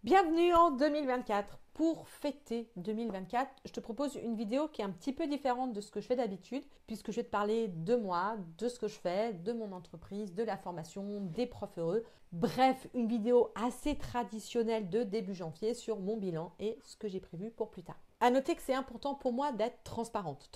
Bienvenue en 2024. Pour fêter 2024, je te propose une vidéo qui est un petit peu différente de ce que je fais d'habitude, puisque je vais te parler de moi, de ce que je fais, de mon entreprise, de la formation, des profs heureux. Bref, une vidéo assez traditionnelle de début janvier sur mon bilan et ce que j'ai prévu pour plus tard. À noter que c'est important pour moi d'être transparente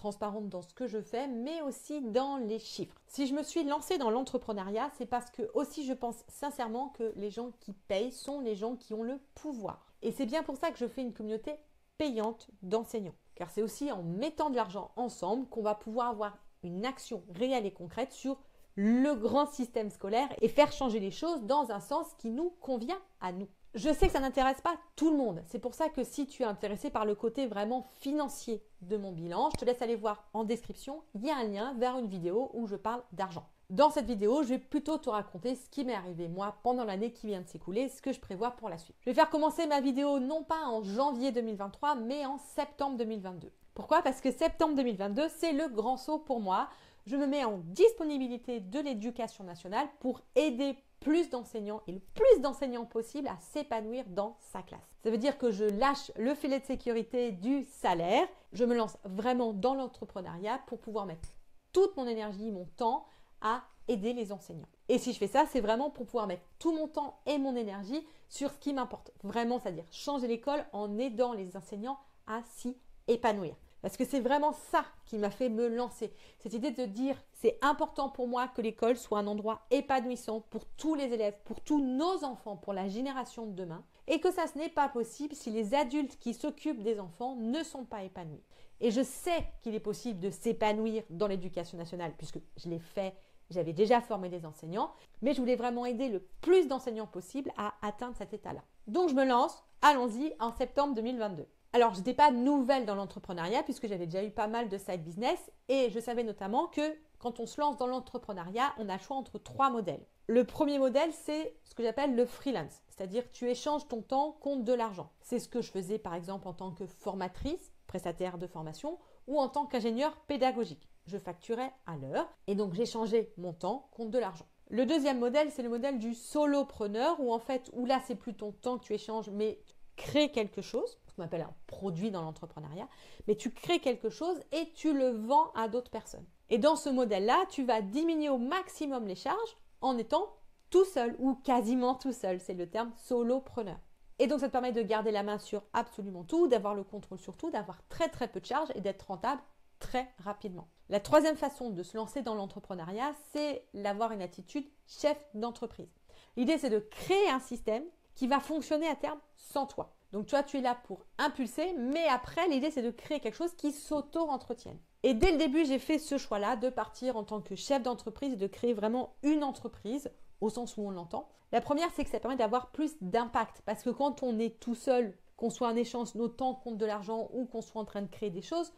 dans ce que je fais, mais aussi dans les chiffres. Si je me suis lancée dans l'entrepreneuriat, c'est parce que aussi je pense sincèrement que les gens qui payent sont les gens qui ont le pouvoir. Et c'est bien pour ça que je fais une communauté payante d'enseignants. Car c'est aussi en mettant de l'argent ensemble qu'on va pouvoir avoir une action réelle et concrète sur le grand système scolaire et faire changer les choses dans un sens qui nous convient à nous. Je sais que ça n'intéresse pas tout le monde. C'est pour ça que si tu es intéressé par le côté vraiment financier de mon bilan, je te laisse aller voir en description. Il y a un lien vers une vidéo où je parle d'argent. Dans cette vidéo, je vais plutôt te raconter ce qui m'est arrivé moi pendant l'année qui vient de s'écouler, ce que je prévois pour la suite. Je vais faire commencer ma vidéo non pas en janvier 2023, mais en septembre 2022. Pourquoi? Parce que septembre 2022, c'est le grand saut pour moi. Je me mets en disponibilité de l'éducation nationale pour aider plus d'enseignants et le plus d'enseignants possible à s'épanouir dans sa classe. Ça veut dire que je lâche le filet de sécurité du salaire. Je me lance vraiment dans l'entrepreneuriat pour pouvoir mettre toute mon énergie, mon temps à aider les enseignants. Et si je fais ça, c'est vraiment pour pouvoir mettre tout mon temps et mon énergie sur ce qui m'importe vraiment, c'est-à-dire changer l'école en aidant les enseignants à s'y épanouir. Parce que c'est vraiment ça qui m'a fait me lancer. Cette idée de dire, c'est important pour moi que l'école soit un endroit épanouissant pour tous les élèves, pour tous nos enfants, pour la génération de demain. Et que ça, ce n'est pas possible si les adultes qui s'occupent des enfants ne sont pas épanouis. Et je sais qu'il est possible de s'épanouir dans l'éducation nationale, puisque je l'ai fait. J'avais déjà formé des enseignants, mais je voulais vraiment aider le plus d'enseignants possible à atteindre cet état-là. Donc je me lance, allons-y, en septembre 2022. Alors, je n'étais pas nouvelle dans l'entrepreneuriat puisque j'avais déjà eu pas mal de side business et je savais notamment que quand on se lance dans l'entrepreneuriat, on a le choix entre trois modèles. Le premier modèle, c'est ce que j'appelle le freelance, c'est-à-dire tu échanges ton temps contre de l'argent. C'est ce que je faisais par exemple en tant que formatrice, prestataire de formation ou en tant qu'ingénieur pédagogique. Je facturais à l'heure et donc j'échangeais mon temps contre de l'argent. Le deuxième modèle, c'est le modèle du solopreneur où là, c'est plus ton temps que tu échanges, mais tu crées quelque chose, ce qu'on appelle un produit dans l'entrepreneuriat, mais tu crées quelque chose et tu le vends à d'autres personnes. Et dans ce modèle-là, tu vas diminuer au maximum les charges en étant tout seul ou quasiment tout seul. C'est le terme solopreneur. Et donc, ça te permet de garder la main sur absolument tout, d'avoir le contrôle sur tout, d'avoir très très peu de charges et d'être rentable très rapidement. La troisième façon de se lancer dans l'entrepreneuriat, c'est d'avoir une attitude chef d'entreprise. L'idée, c'est de créer un système qui va fonctionner à terme sans toi. Donc, toi, tu es là pour impulser, mais après, l'idée, c'est de créer quelque chose qui s'auto-entretienne. Et dès le début, j'ai fait ce choix-là de partir en tant que chef d'entreprise et de créer vraiment une entreprise au sens où on l'entend. La première, c'est que ça permet d'avoir plus d'impact parce que quand on est tout seul, qu'on soit en échange nos temps contre de l'argent ou qu'on soit en train de créer des choses,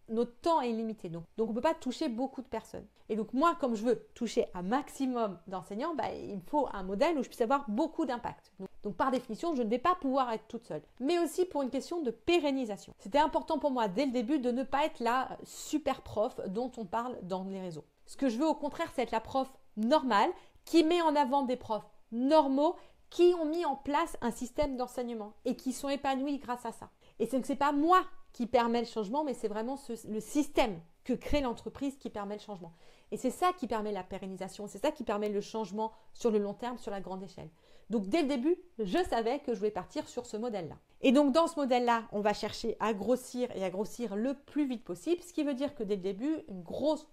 notre temps est limité. Donc on ne peut pas toucher beaucoup de personnes. Et donc moi, comme je veux toucher un maximum d'enseignants, il me faut un modèle où je puisse avoir beaucoup d'impact. Donc par définition, je ne vais pas pouvoir être toute seule. Mais aussi pour une question de pérennisation. C'était important pour moi dès le début de ne pas être la super prof dont on parle dans les réseaux. Ce que je veux au contraire, c'est être la prof normale qui met en avant des profs normaux qui ont mis en place un système d'enseignement et qui sont épanouis grâce à ça. Et ce n'est pas moi qui permet le changement, mais c'est vraiment le système que crée l'entreprise qui permet le changement. Et c'est ça qui permet la pérennisation, c'est ça qui permet le changement sur le long terme, sur la grande échelle. Donc dès le début, je savais que je voulais partir sur ce modèle-là. Et donc dans ce modèle-là, on va chercher à grossir et à grossir le plus vite possible, ce qui veut dire que dès le début, une grosse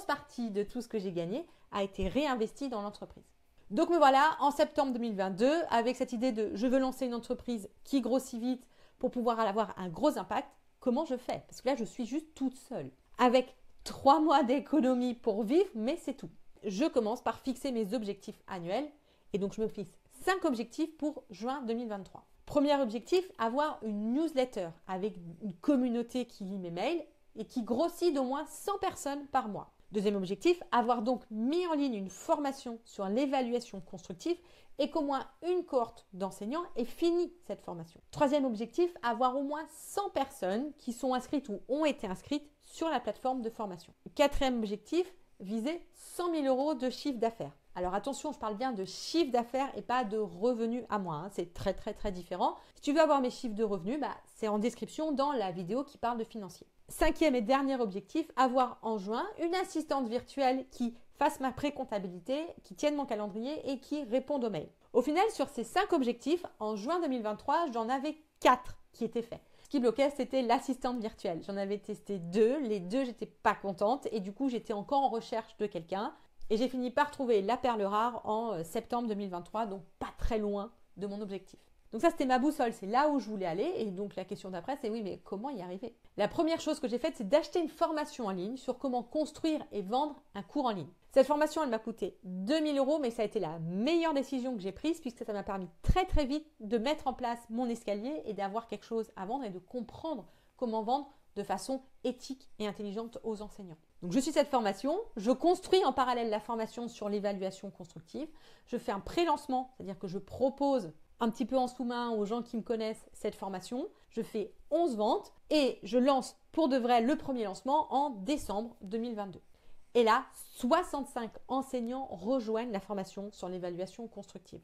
partie de tout ce que j'ai gagné a été réinvestie dans l'entreprise. Donc me voilà en septembre 2022 avec cette idée de je veux lancer une entreprise qui grossit vite pour pouvoir avoir un gros impact. Comment je fais? Parce que là, je suis juste toute seule. Avec 3 mois d'économie pour vivre, mais c'est tout. Je commence par fixer mes objectifs annuels et donc je me fixe 5 objectifs pour juin 2023. Premier objectif, avoir une newsletter avec une communauté qui lit mes mails et qui grossit d'au moins 100 personnes par mois. Deuxième objectif, avoir donc mis en ligne une formation sur l'évaluation constructive et qu'au moins une cohorte d'enseignants ait fini cette formation. Troisième objectif, avoir au moins 100 personnes qui sont inscrites ou ont été inscrites sur la plateforme de formation. Quatrième objectif, viser 100 000 € de chiffre d'affaires Alors attention, je parle bien de chiffre d'affaires et pas de revenus à moi, hein. C'est très très très différent. Si tu veux avoir mes chiffres de revenus, c'est en description dans la vidéo qui parle de financier. Cinquième et dernier objectif, avoir en juin une assistante virtuelle qui fasse ma pré-comptabilité, qui tienne mon calendrier et qui réponde aux mails. Au final, sur ces 5 objectifs, en juin 2023, j'en avais 4 qui étaient faits. Ce qui bloquait, c'était l'assistante virtuelle. J'en avais testé 2. Les 2, j'étais pas contente et du coup, j'étais encore en recherche de quelqu'un. Et j'ai fini par trouver la perle rare en septembre 2023, donc pas très loin de mon objectif. Donc ça, c'était ma boussole, c'est là où je voulais aller. Et donc la question d'après, c'est oui, mais comment y arriver? La première chose que j'ai faite, c'est d'acheter une formation en ligne sur comment construire et vendre un cours en ligne. Cette formation, elle m'a coûté 2000 €, mais ça a été la meilleure décision que j'ai prise puisque ça m'a permis très très vite de mettre en place mon escalier et d'avoir quelque chose à vendre et de comprendre comment vendre de façon éthique et intelligente aux enseignants. Donc je suis cette formation, je construis en parallèle la formation sur l'évaluation constructive, je fais un pré-lancement, c'est-à-dire que je propose un petit peu en sous-main aux gens qui me connaissent cette formation, je fais 11 ventes et je lance pour de vrai le premier lancement en décembre 2022. Et là, 65 enseignants rejoignent la formation sur l'évaluation constructive.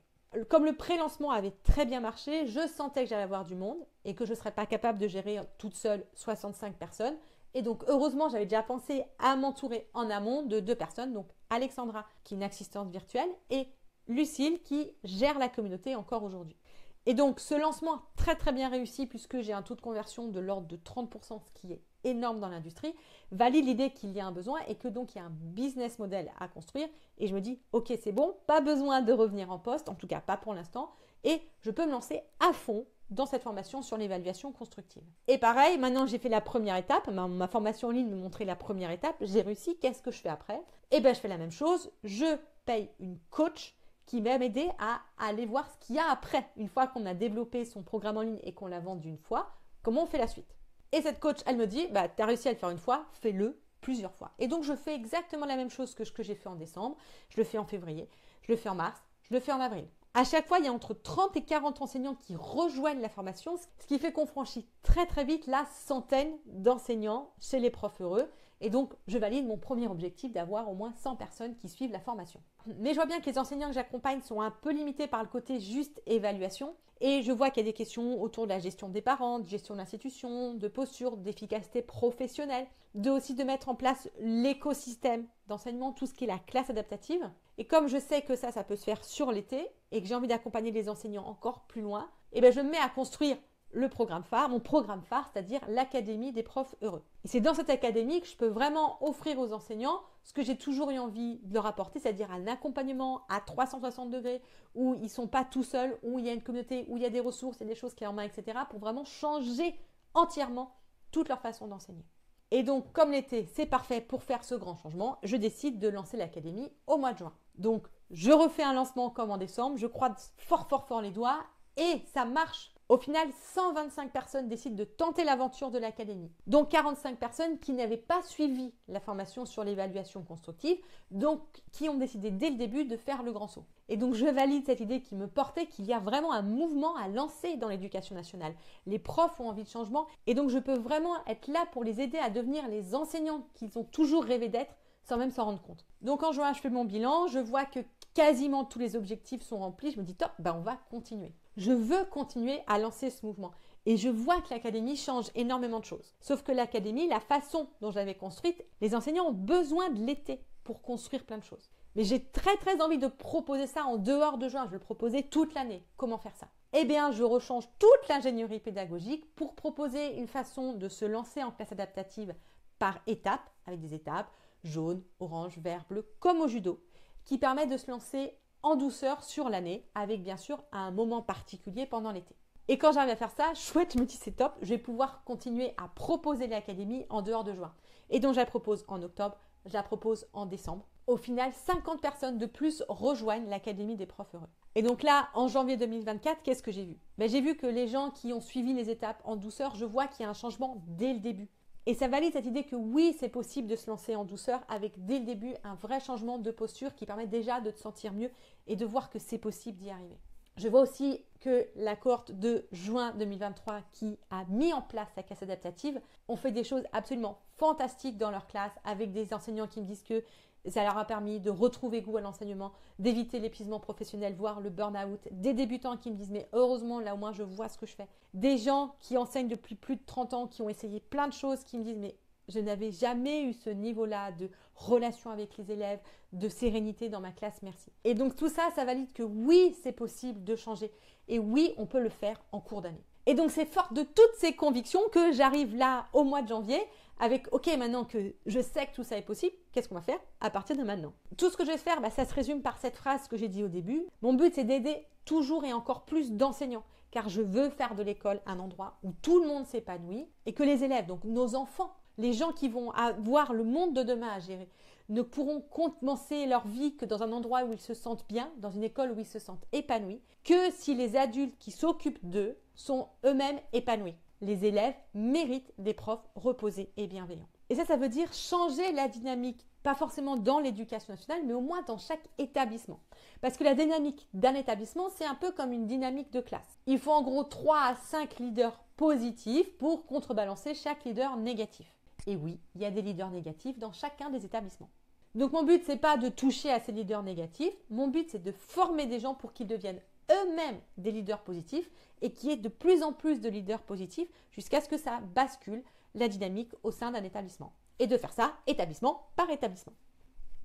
Comme le pré-lancement avait très bien marché, je sentais que j'allais avoir du monde et que je ne serais pas capable de gérer toute seule 65 personnes. Et donc, heureusement, j'avais déjà pensé à m'entourer en amont de 2 personnes, donc Alexandra, qui est une assistante virtuelle, et Lucille, qui gère la communauté encore aujourd'hui. Et donc, ce lancement très très bien réussi, puisque j'ai un taux de conversion de l'ordre de 30%, ce qui est énorme dans l'industrie, valide l'idée qu'il y a un besoin et que donc il y a un business model à construire. Et je me dis, ok, c'est bon, pas besoin de revenir en poste, en tout cas pas pour l'instant, et je peux me lancer à fond dans cette formation sur l'évaluation constructive. Et pareil, maintenant j'ai fait la première étape, ma formation en ligne me montrait la première étape, j'ai réussi, qu'est-ce que je fais après? Eh bien je fais la même chose, je paye une coach qui va m'aider à aller voir ce qu'il y a après, une fois qu'on a développé son programme en ligne et qu'on l'a vendu une fois, comment on fait la suite. Et cette coach, elle me dit, tu as réussi à le faire une fois, fais-le plusieurs fois. Et donc je fais exactement la même chose que ce que j'ai fait en décembre, je le fais en février, je le fais en mars, je le fais en avril. À chaque fois, il y a entre 30 et 40 enseignants qui rejoignent la formation, ce qui fait qu'on franchit très très vite la centaine d'enseignants chez les profs heureux. Et donc, je valide mon premier objectif d'avoir au moins 100 personnes qui suivent la formation. Mais je vois bien que les enseignants que j'accompagne sont un peu limités par le côté juste évaluation. Et je vois qu'il y a des questions autour de la gestion des parents, de gestion de l'institution, de posture, d'efficacité professionnelle, de mettre en place l'écosystème d'enseignement, tout ce qui est la classe adaptative. Et comme je sais que ça peut se faire sur l'été et que j'ai envie d'accompagner les enseignants encore plus loin, je me mets à construire le programme phare, mon programme phare, c'est-à-dire l'Académie des profs heureux. Et c'est dans cette académie que je peux vraiment offrir aux enseignants ce que j'ai toujours eu envie de leur apporter, c'est-à-dire un accompagnement à 360 degrés où ils ne sont pas tout seuls, où il y a une communauté, où il y a des ressources, il y a des choses qui sont en main, etc. pour vraiment changer entièrement toute leur façon d'enseigner. Et donc, comme l'été, c'est parfait pour faire ce grand changement, je décide de lancer l'académie au mois de juin. Donc, je refais un lancement comme en décembre, je croise fort fort fort les doigts et ça marche. Au final, 125 personnes décident de tenter l'aventure de l'académie, dont 45 personnes qui n'avaient pas suivi la formation sur l'évaluation constructive, donc qui ont décidé dès le début de faire le grand saut. Et donc je valide cette idée qui me portait qu'il y a vraiment un mouvement à lancer dans l'éducation nationale. Les profs ont envie de changement et donc je peux vraiment être là pour les aider à devenir les enseignants qu'ils ont toujours rêvé d'être sans même s'en rendre compte. Donc en juin, je fais mon bilan, je vois que quasiment tous les objectifs sont remplis, je me dis top, on va continuer. Je veux continuer à lancer ce mouvement et je vois que l'académie change énormément de choses. Sauf que l'académie, la façon dont je l'avais construite, les enseignants ont besoin de l'été pour construire plein de choses. Mais j'ai très très envie de proposer ça en dehors de juin, je le proposais toute l'année. Comment faire ça? Eh bien, je rechange toute l'ingénierie pédagogique pour proposer une façon de se lancer en classe adaptative par étapes, avec des étapes jaune, orange, vert, bleu, comme au judo, qui permet de se lancer en douceur sur l'année, avec bien sûr un moment particulier pendant l'été. Et quand j'arrive à faire ça, chouette, je me dis c'est top, je vais pouvoir continuer à proposer l'académie en dehors de juin. Et donc je la propose en octobre, je la propose en décembre. Au final, 50 personnes de plus rejoignent l'académie des profs heureux. Et donc là, en janvier 2024, qu'est-ce que j'ai vu? J'ai vu que les gens qui ont suivi les étapes en douceur, je vois qu'il y a un changement dès le début. Et ça valide cette idée que oui, c'est possible de se lancer en douceur avec dès le début un vrai changement de posture qui permet déjà de te sentir mieux et de voir que c'est possible d'y arriver. Je vois aussi que la cohorte de juin 2023 qui a mis en place la classe adaptative ont fait des choses absolument fantastiques dans leur classe avec des enseignants qui me disent que Ça leur a permis de retrouver goût à l'enseignement, d'éviter l'épuisement professionnel, voire le burn-out. Des débutants qui me disent, mais heureusement, là au moins je vois ce que je fais. Des gens qui enseignent depuis plus de 30 ans, qui ont essayé plein de choses, qui me disent, mais je n'avais jamais eu ce niveau-là de relation avec les élèves, de sérénité dans ma classe, merci. Et donc tout ça, ça valide que oui, c'est possible de changer. Et oui, on peut le faire en cours d'année. Et donc c'est fort de toutes ces convictions que j'arrive là au mois de janvier avec, ok, maintenant que je sais que tout ça est possible, qu'est-ce qu'on va faire à partir de maintenant? Tout ce que je vais faire, ça se résume par cette phrase que j'ai dit au début. Mon but, c'est d'aider toujours et encore plus d'enseignants, car je veux faire de l'école un endroit où tout le monde s'épanouit et que les élèves, donc nos enfants, les gens qui vont avoir le monde de demain à gérer, ne pourront commencer leur vie que dans un endroit où ils se sentent bien, dans une école où ils se sentent épanouis, que si les adultes qui s'occupent d'eux sont eux-mêmes épanouis. Les élèves méritent des profs reposés et bienveillants. Et ça veut dire changer la dynamique, pas forcément dans l'éducation nationale, mais au moins dans chaque établissement. Parce que la dynamique d'un établissement, c'est un peu comme une dynamique de classe. Il faut en gros 3 à 5 leaders positifs pour contrebalancer chaque leader négatif. Et oui, il y a des leaders négatifs dans chacun des établissements. Donc mon but, c'est pas de toucher à ces leaders négatifs. Mon but, c'est de former des gens pour qu'ils deviennent eux-mêmes des leaders positifs et qu'il y ait de plus en plus de leaders positifs jusqu'à ce que ça bascule la dynamique au sein d'un établissement. Et de faire ça établissement par établissement.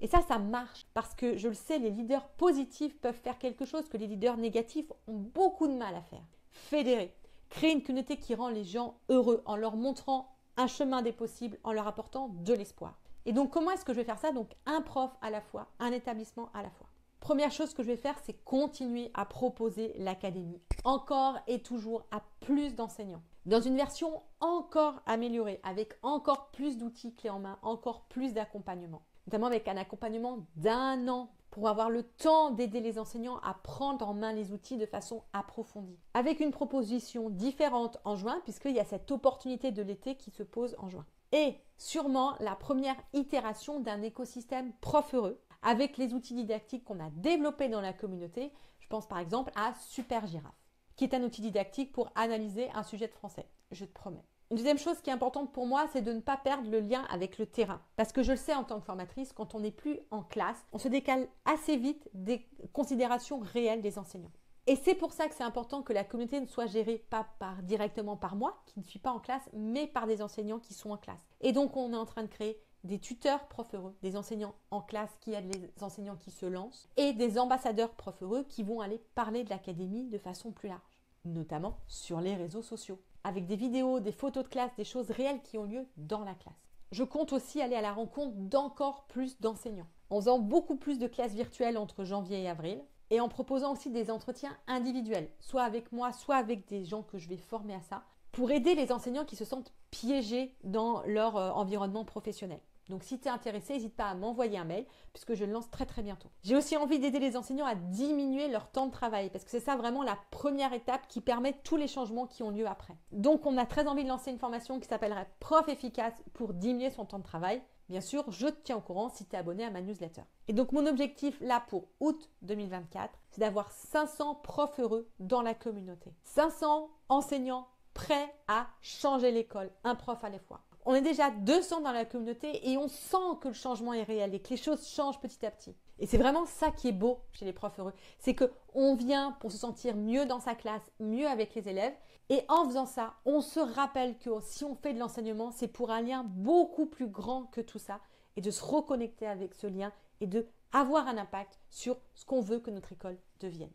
Et ça marche parce que je le sais, les leaders positifs peuvent faire quelque chose que les leaders négatifs ont beaucoup de mal à faire. Fédérer, créer une communauté qui rend les gens heureux en leur montrant un chemin des possibles, en leur apportant de l'espoir. Et donc, comment est-ce que je vais faire ça? Donc, un prof à la fois, un établissement à la fois. Première chose que je vais faire, c'est continuer à proposer l'académie, encore et toujours à plus d'enseignants, dans une version encore améliorée, avec encore plus d'outils clés en main, encore plus d'accompagnement, notamment avec un accompagnement d'1 an pour avoir le temps d'aider les enseignants à prendre en main les outils de façon approfondie, avec une proposition différente en juin, puisqu'il y a cette opportunité de l'été qui se pose en juin. Et sûrement la première itération d'un écosystème prof heureux, avec les outils didactiques qu'on a développés dans la communauté. Je pense par exemple à Super Girafe, qui est un outil didactique pour analyser un sujet de français. Je te promets. Une deuxième chose qui est importante pour moi, c'est de ne pas perdre le lien avec le terrain. Parce que je le sais en tant que formatrice, quand on n'est plus en classe, on se décale assez vite des considérations réelles des enseignants. Et c'est pour ça que c'est important que la communauté ne soit gérée pas directement par moi, qui ne suis pas en classe, mais par des enseignants qui sont en classe. Et donc, on est en train de créer des tuteurs profs heureux, des enseignants en classe qui aident les enseignants qui se lancent, et des ambassadeurs profs heureux qui vont aller parler de l'académie de façon plus large, notamment sur les réseaux sociaux, avec des vidéos, des photos de classe, des choses réelles qui ont lieu dans la classe. Je compte aussi aller à la rencontre d'encore plus d'enseignants, en faisant beaucoup plus de classes virtuelles entre janvier et avril, et en proposant aussi des entretiens individuels, soit avec moi, soit avec des gens que je vais former à ça, pour aider les enseignants qui se sentent piégés dans leur environnement professionnel. Donc si tu es intéressé, n'hésite pas à m'envoyer un mail puisque je le lance très très bientôt. J'ai aussi envie d'aider les enseignants à diminuer leur temps de travail parce que c'est ça vraiment la première étape qui permet tous les changements qui ont lieu après. Donc on a très envie de lancer une formation qui s'appellerait Prof efficace pour diminuer son temps de travail. Bien sûr, je te tiens au courant si tu es abonné à ma newsletter. Et donc mon objectif là pour août 2024, c'est d'avoir 500 profs heureux dans la communauté. 500 enseignants prêts à changer l'école, un prof à la fois. On est déjà 200 dans la communauté et on sent que le changement est réel et que les choses changent petit à petit. Et c'est vraiment ça qui est beau chez les profs heureux. C'est qu'on vient pour se sentir mieux dans sa classe, mieux avec les élèves. Et en faisant ça, on se rappelle que si on fait de l'enseignement, c'est pour un lien beaucoup plus grand que tout ça. Et de se reconnecter avec ce lien et de avoir un impact sur ce qu'on veut que notre école devienne.